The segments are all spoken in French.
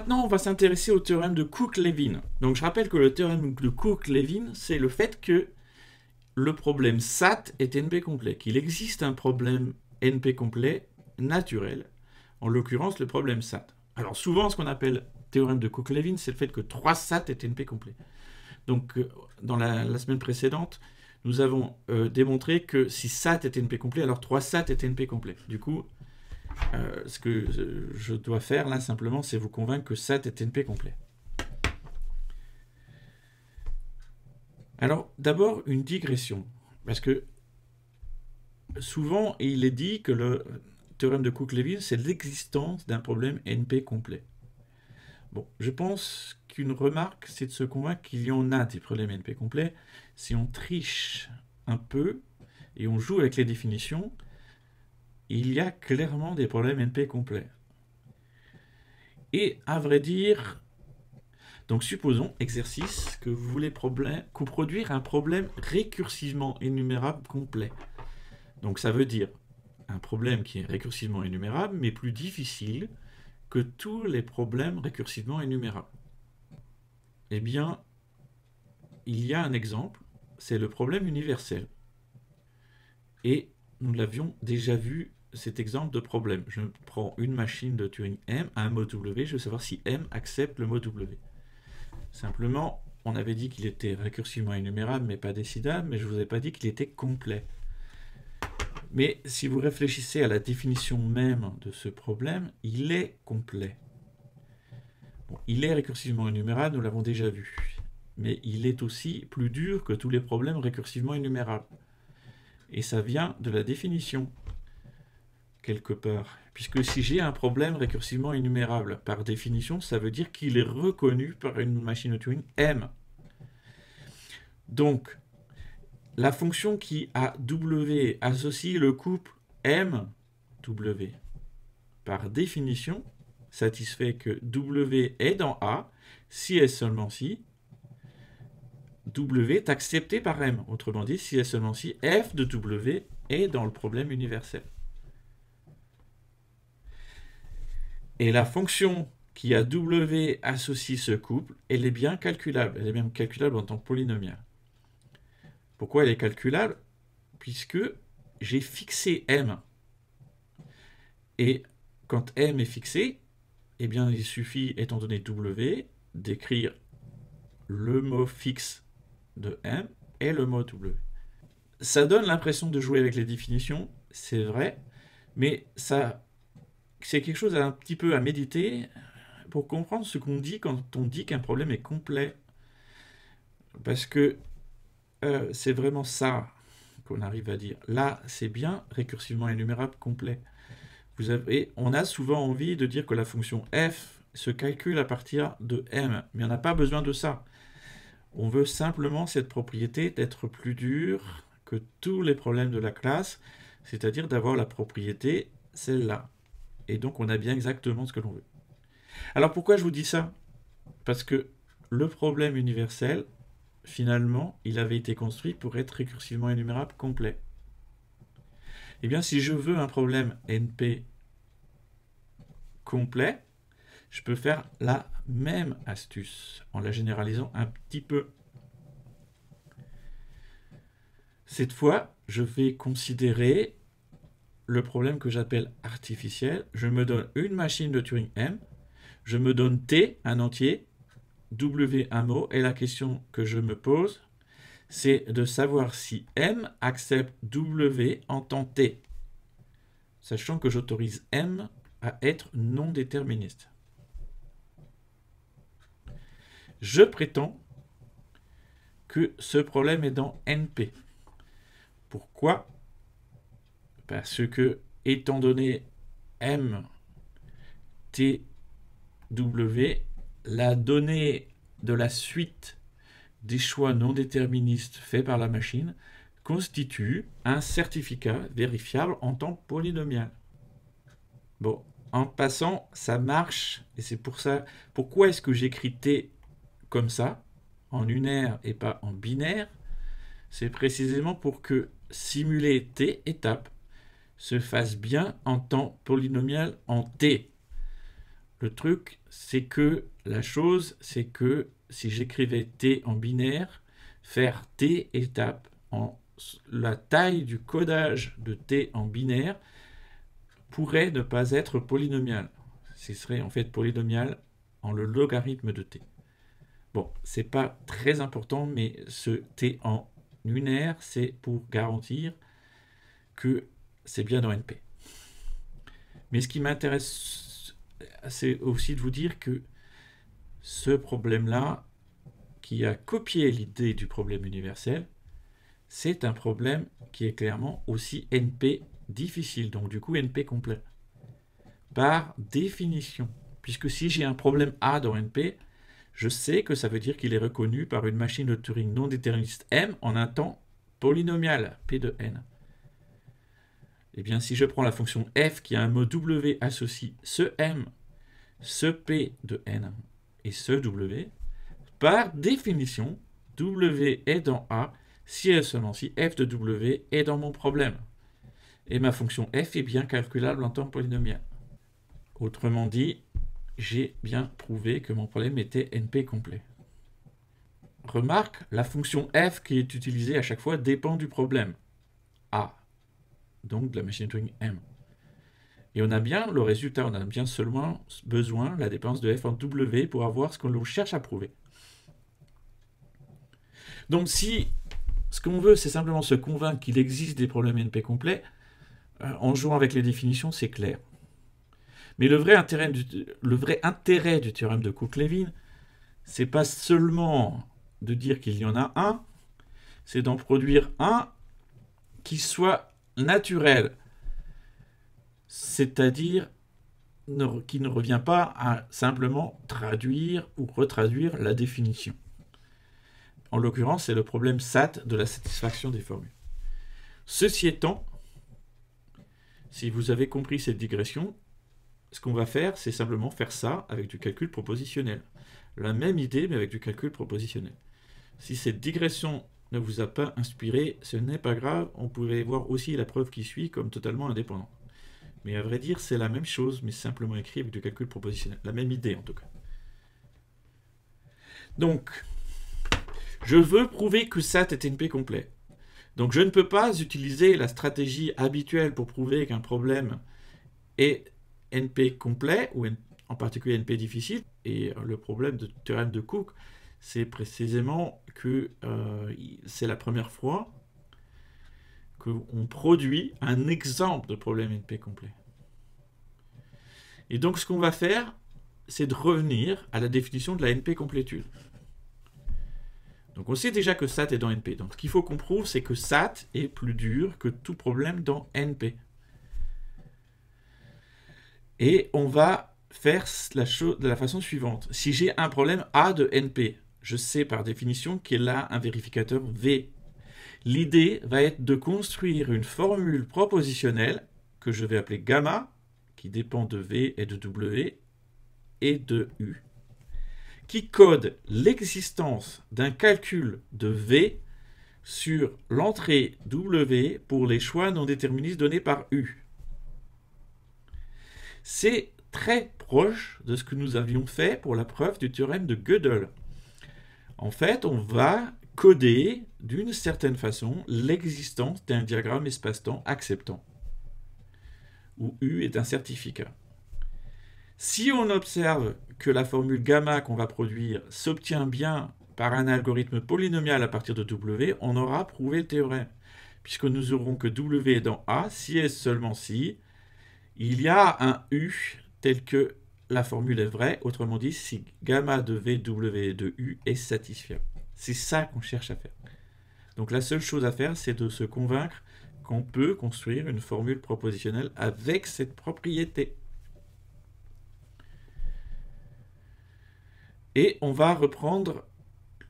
Maintenant, on va s'intéresser au théorème de Cook-Levin. Donc, je rappelle que le théorème de Cook-Levin, c'est le fait que le problème SAT est NP complet, qu'il existe un problème NP complet naturel, en l'occurrence le problème SAT. Alors, souvent, ce qu'on appelle théorème de Cook-Levin, c'est le fait que 3 SAT est NP complet. Donc, dans la semaine précédente, nous avons démontré que si SAT est NP complet, alors 3 SAT est NP complet. Du coup, ce que je dois faire là simplement, c'est vous convaincre que SAT est NP complet. Alors, d'abord, une digression. Parce que souvent, il est dit que le théorème de Cook-Levin, c'est l'existence d'un problème NP complet. Bon, je pense qu'une remarque, c'est de se convaincre qu'il y en a des problèmes NP complets. Si on triche un peu et on joue avec les définitions, il y a clairement des problèmes NP complets. Et à vrai dire, donc supposons, exercice, que vous voulez produire un problème récursivement énumérable complet. Donc ça veut dire un problème qui est récursivement énumérable, mais plus difficile que tous les problèmes récursivement énumérables. Eh bien, il y a un exemple, c'est le problème universel. Et nous l'avions déjà vu, cet exemple de problème. Je prends une machine de Turing M, un mot W, je veux savoir si M accepte le mot W. Simplement, on avait dit qu'il était récursivement énumérable, mais pas décidable, mais je ne vous ai pas dit qu'il était complet. Mais si vous réfléchissez à la définition même de ce problème, il est complet. Bon, il est récursivement énumérable, nous l'avons déjà vu. Mais il est aussi plus dur que tous les problèmes récursivement énumérables. Et ça vient de la définition, quelque part. Puisque si j'ai un problème récursivement énumérable, par définition, ça veut dire qu'il est reconnu par une machine de Turing M. Donc, la fonction qui a W associe le couple M-W, par définition, satisfait que W est dans A, si et seulement si W est accepté par M. Autrement dit, si et seulement si f de W est dans le problème universel. Et la fonction qui a W associe ce couple, elle est bien calculable. Elle est même calculable en tant que polynomial. Pourquoi elle est calculable? Puisque j'ai fixé M. Et quand M est fixé, eh bien, il suffit, étant donné W, d'écrire le mot fixe de M et le mot W. Ça donne l'impression de jouer avec les définitions, c'est vrai, mais ça, c'est quelque chose un petit peu à méditer pour comprendre ce qu'on dit quand on dit qu'un problème est complet. Parce que c'est vraiment ça qu'on arrive à dire. Là, c'est bien récursivement énumérable complet. On a souvent envie de dire que la fonction f se calcule à partir de m, mais on n'a pas besoin de ça. On veut simplement cette propriété d'être plus dur que tous les problèmes de la classe, c'est-à-dire d'avoir la propriété celle-là. Et donc on a bien exactement ce que l'on veut. Alors pourquoi je vous dis ça? Parce que le problème universel, finalement, il avait été construit pour être récursivement énumérable complet. Eh bien, si je veux un problème NP complet, je peux faire la même astuce en la généralisant un petit peu. Cette fois, je vais considérer le problème que j'appelle artificiel. Je me donne une machine de Turing M, je me donne T, un entier, W, un mot, et la question que je me pose, c'est de savoir si M accepte W en temps T, sachant que j'autorise M à être non déterministe. Je prétends que ce problème est dans NP. Pourquoi? Parce que, étant donné M, T, W, la donnée de la suite des choix non déterministes faits par la machine constitue un certificat vérifiable en temps polynomial. Bon, en passant, ça marche, et c'est pour ça. Pourquoi est-ce que j'écris T comme ça, en unaire et pas en binaire? C'est précisément pour que simuler T étapes se fasse bien en temps polynomial en T. Le truc, c'est que la chose, c'est que si j'écrivais t en binaire, faire t étapes en la taille du codage de t en binaire pourrait ne pas être polynomial. Ce serait en fait polynomial en le logarithme de t. Bon, c'est pas très important, mais ce t en unaire, c'est pour garantir que c'est bien dans NP. Mais ce qui m'intéresse, c'est aussi de vous dire que ce problème-là, qui a copié l'idée du problème universel, c'est un problème qui est clairement aussi NP difficile, donc du coup NP complet. Par définition, puisque si j'ai un problème A dans NP, je sais que ça veut dire qu'il est reconnu par une machine de Turing non déterministe M en un temps polynomial, P de n. Eh bien, si je prends la fonction f qui a un mot W associe ce M, ce P de n et ce W, par définition, W est dans A si et seulement si f de W est dans mon problème. Et ma fonction f est bien calculable en temps polynomial. Autrement dit, j'ai bien prouvé que mon problème était NP complet. Remarque, la fonction f qui est utilisée à chaque fois dépend du problème A, donc de la machine de Turing M. Et on a bien le résultat, on a bien seulement besoin de la dépendance de f en W pour avoir ce que l'on cherche à prouver. Donc si ce qu'on veut, c'est simplement se convaincre qu'il existe des problèmes NP complets, en jouant avec les définitions, c'est clair. Mais le vrai intérêt du théorème de Cook-Levin, c'est pas seulement de dire qu'il y en a un, c'est d'en produire un qui soit naturel, c'est-à-dire qui ne revient pas à simplement traduire ou retraduire la définition. En l'occurrence, c'est le problème SAT de la satisfaction des formules. Ceci étant, si vous avez compris cette digression, ce qu'on va faire, c'est simplement faire ça avec du calcul propositionnel. La même idée, mais avec du calcul propositionnel. Si cette digression ne vous a pas inspiré, ce n'est pas grave, on pourrait voir aussi la preuve qui suit comme totalement indépendante. Mais à vrai dire, c'est la même chose, mais simplement écrit avec du calcul propositionnel. La même idée, en tout cas. Donc, je veux prouver que SAT est NP complet. Donc, je ne peux pas utiliser la stratégie habituelle pour prouver qu'un problème est NP complet, ou en particulier NP difficile. Et le problème du théorème de Cook, c'est précisément que c'est la première fois qu'on produit un exemple de problème NP complet. Et donc ce qu'on va faire, c'est de revenir à la définition de la NP complétude. Donc on sait déjà que SAT est dans NP. Donc ce qu'il faut qu'on prouve, c'est que SAT est plus dur que tout problème dans NP. Et on va faire la chose de la façon suivante. Si j'ai un problème A de NP, je sais par définition qu'il a un vérificateur V. L'idée va être de construire une formule propositionnelle que je vais appeler gamma, qui dépend de V et de W et de U, qui code l'existence d'un calcul de V sur l'entrée W pour les choix non déterministes donnés par U. C'est très proche de ce que nous avions fait pour la preuve du théorème de Gödel. En fait, on va coder d'une certaine façon l'existence d'un diagramme espace-temps acceptant, où U est un certificat. Si on observe que la formule gamma qu'on va produire s'obtient bien par un algorithme polynomial à partir de W, on aura prouvé le théorème, puisque nous aurons que W est dans A, si et seulement si il y a un U tel que la formule est vraie, autrement dit, si gamma de V, W et de U est satisfiable. C'est ça qu'on cherche à faire. Donc la seule chose à faire, c'est de se convaincre qu'on peut construire une formule propositionnelle avec cette propriété. Et on va reprendre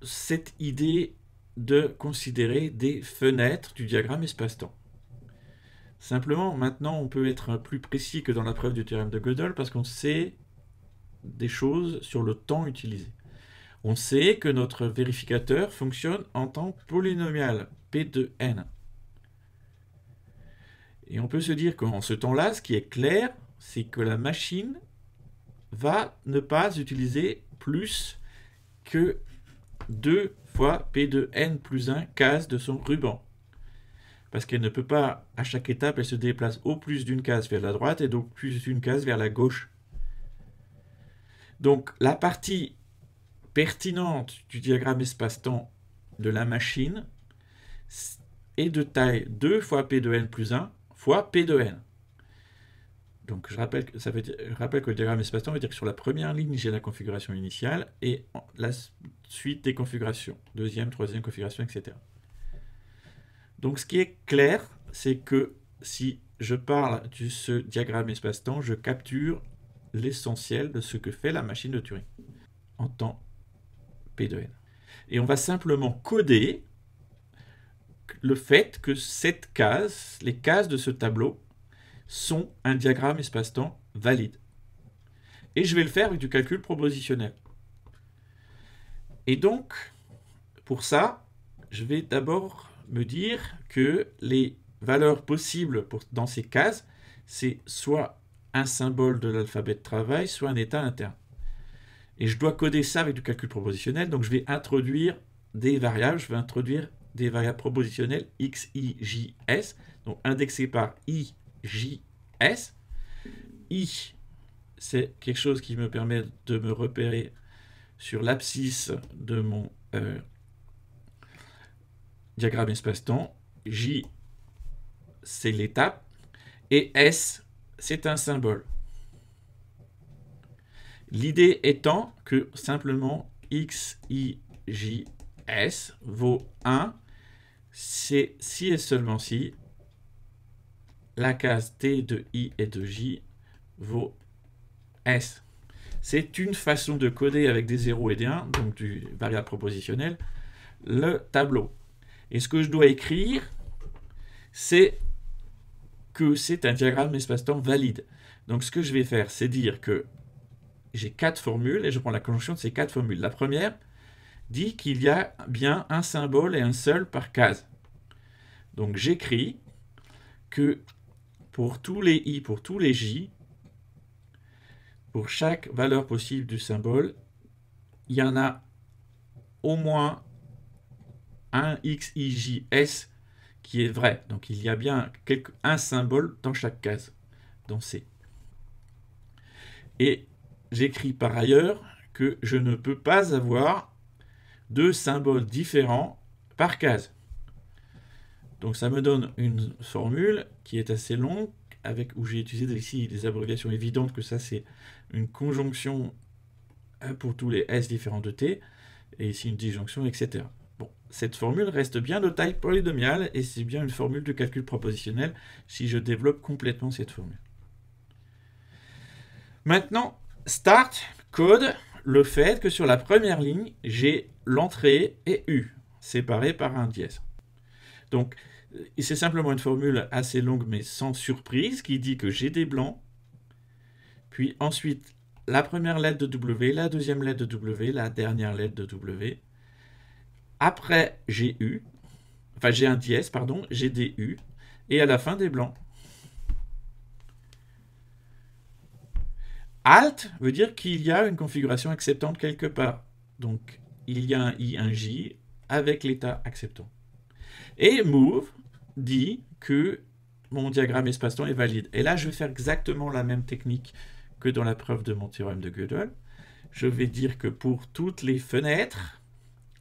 cette idée de considérer des fenêtres du diagramme espace-temps. Simplement, maintenant, on peut être plus précis que dans la preuve du théorème de Gödel parce qu'on sait des choses sur le temps utilisé. On sait que notre vérificateur fonctionne en temps polynomial, P de n. Et on peut se dire qu'en ce temps-là, ce qui est clair, c'est que la machine va ne pas utiliser plus que 2 fois P de n plus 1 cases de son ruban. Parce qu'elle ne peut pas, à chaque étape, elle se déplace au plus d'une case vers la droite et donc plus d'une case vers la gauche. Donc la partie pertinente du diagramme espace-temps de la machine est de taille 2 fois P de n plus 1 fois P de n. Donc je rappelle que le diagramme espace-temps veut dire que sur la première ligne, j'ai la configuration initiale et la suite des configurations, deuxième, troisième configuration, etc. Donc ce qui est clair, c'est que si je parle de ce diagramme espace-temps, je capture l'essentiel de ce que fait la machine de Turing en temps P de n. Et on va simplement coder le fait que cette case, les cases de ce tableau, sont un diagramme espace-temps valide. Et je vais le faire avec du calcul propositionnel. Et donc, pour ça, je vais d'abord me dire que les valeurs possibles dans ces cases, c'est soit un symbole de l'alphabet de travail, soit un état interne. Et je dois coder ça avec du calcul propositionnel, donc je vais introduire des variables, je vais introduire des variables propositionnelles x, y, j, s, donc indexées par i, j, s. I, c'est quelque chose qui me permet de me repérer sur l'abscisse de mon diagramme espace-temps. J, c'est l'étape. Et S, c'est un symbole. L'idée étant que simplement x, y, j, s vaut 1, c'est si et seulement si la case t de i et de j vaut s. C'est une façon de coder avec des 0 et des 1, donc du variable propositionnel, le tableau. Et ce que je dois écrire, c'est que c'est un diagramme espace-temps valide. Donc ce que je vais faire, c'est dire que j'ai 4 formules et je prends la conjonction de ces 4 formules. La première dit qu'il y a bien un symbole et un seul par case. Donc j'écris que pour tous les i, pour tous les j, pour chaque valeur possible du symbole, il y en a au moins un x, y, j, s qui est vrai. Donc il y a bien un symbole dans chaque case, dans C. Et j'écris par ailleurs que je ne peux pas avoir 2 symboles différents par case. Donc ça me donne une formule qui est assez longue, où j'ai utilisé ici des abréviations évidentes, que ça c'est une conjonction pour tous les S différents de T, et ici une disjonction, etc. Bon, cette formule reste bien de taille polynomiale, et c'est bien une formule de calcul propositionnel si je développe complètement cette formule. Maintenant, start code le fait que sur la première ligne, j'ai l'entrée et U, séparées par un dièse. Donc, c'est simplement une formule assez longue, mais sans surprise, qui dit que j'ai des blancs, puis ensuite la première lettre de W, la deuxième lettre de W, la dernière lettre de W. Après, j'ai U, enfin j'ai un dièse, pardon, j'ai des U, et à la fin des blancs. Alt veut dire qu'il y a une configuration acceptante quelque part. Donc, il y a un I, un J, avec l'état acceptant. Et move dit que mon diagramme espace-temps est valide. Et là, je vais faire exactement la même technique que dans la preuve de mon théorème de Gödel. Je vais dire que pour toutes les fenêtres,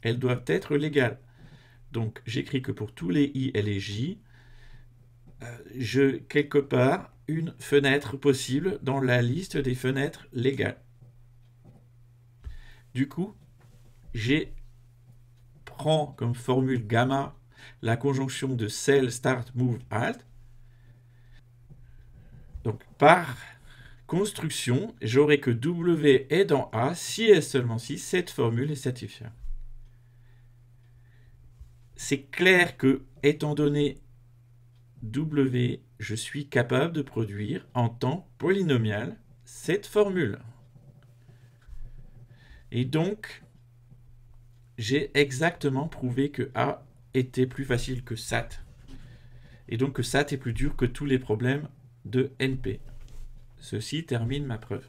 elles doivent être légales. Donc, j'écris que pour tous les I et les J, quelque part, une fenêtre possible dans la liste des fenêtres légales. Du coup, prends comme formule gamma la conjonction de cell, start, move, alt. Donc, par construction, j'aurai que W est dans A si et seulement si cette formule est satisfaite. C'est clair que, étant donné W, je suis capable de produire en temps polynomial cette formule. Et donc, j'ai exactement prouvé que A était plus facile que SAT. Et donc que SAT est plus dur que tous les problèmes de NP. Ceci termine ma preuve.